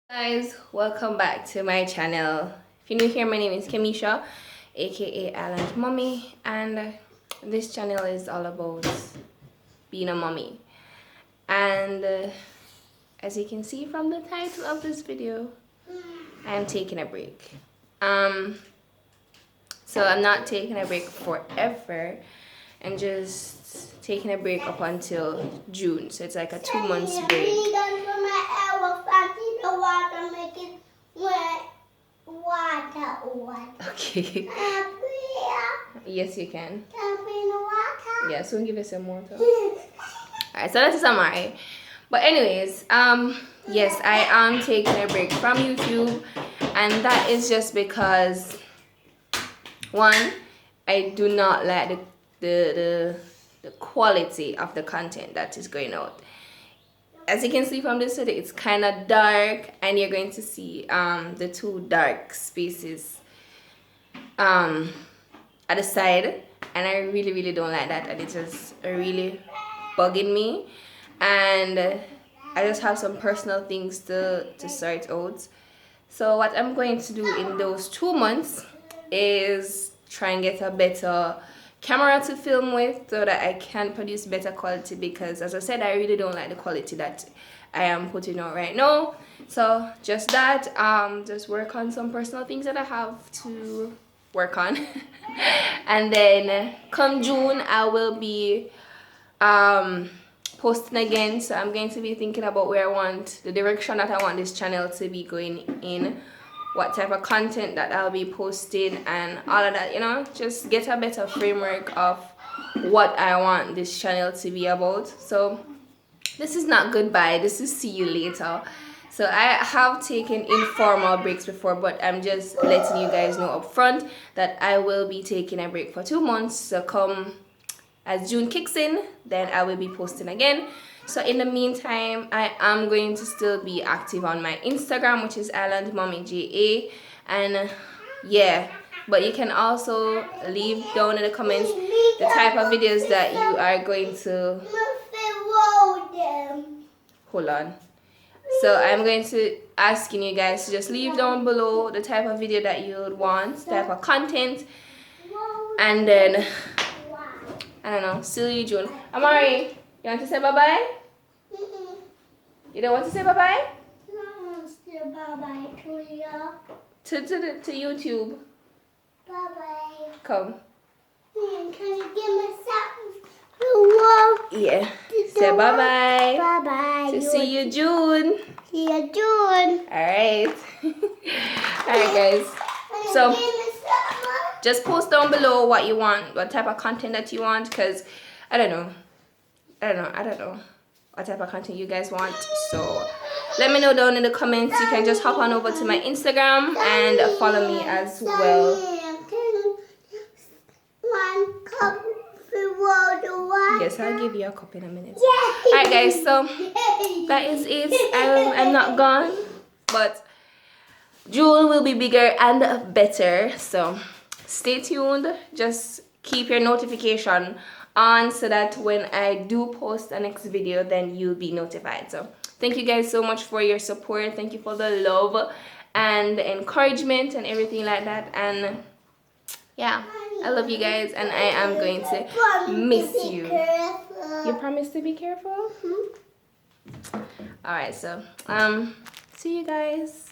Guys, welcome back to my channel. If you're new here, my name is Kemisha, aka Island Mommy, and this channel is all about being a mommy. And as you can see from the title of this video, I am taking a break. So I'm not taking a break forever. I'm just taking a break up until June. So it's like a 2 months break. Okay. Yes, you can. Yeah, soon give us some water. Alright, so that's summary. But anyways, yes, I am taking a break from YouTube, and that is just because one, I do not like the quality of the content that is going out. As you can see from this video, it's kind of dark, and you're going to see the two dark spaces at the side, and I really don't like that, and it's just really bugging me, and I just have some personal things to sort out. So what I'm going to do in those 2 months is try and get a better camera to film with so that I can produce better quality, because as I said, I really don't like the quality that I am putting out right now. So just that, just work on some personal things that I have to work on. And then come June, I will be posting again. So I'm going to be thinking about where I want, the direction that I want this channel to be going in, what type of content that I'll be posting, and all of that, you know, just get a better framework of what I want this channel to be about. So this is not goodbye, this is see you later. So I have taken informal breaks before, but I'm just letting you guys know up front that I will be taking a break for 2 months. So come as June kicks in, then I will be posting again. So in the meantime, I am going to still be active on my Instagram, which is Island Mommy JA. And yeah, but you can also leave down in the comments the type of videos that you are going to... Hold on. So I'm going to asking you guys to just leave down below the type of video that you would want, type of content, and then I don't know, see you June. Amari, you want to say bye-bye? You don't want to say bye-bye? No, I want to say bye-bye to you. To YouTube. Bye-bye. Come. Can you give me something to walk? Yeah. Say bye-bye. Bye-bye. To see you June. See you June. Alright. Alright guys. So just post down below what you want, what type of content that you want, because I don't know what type of content you guys want. So let me know down in the comments. You can just hop on over to my Instagram and follow me as well. One cup of water. Yes, I'll give you a cup in a minute. Alright guys, so that is it. I'm not gone, but June will be bigger and better. So stay tuned. Just keep your notification on so that when I do post the next video, then you'll be notified. So thank you guys so much for your support. Thank you for the love and the encouragement and everything like that. And yeah, I love you guys, and I am going to miss you. You promise to be careful? All right, so see you guys.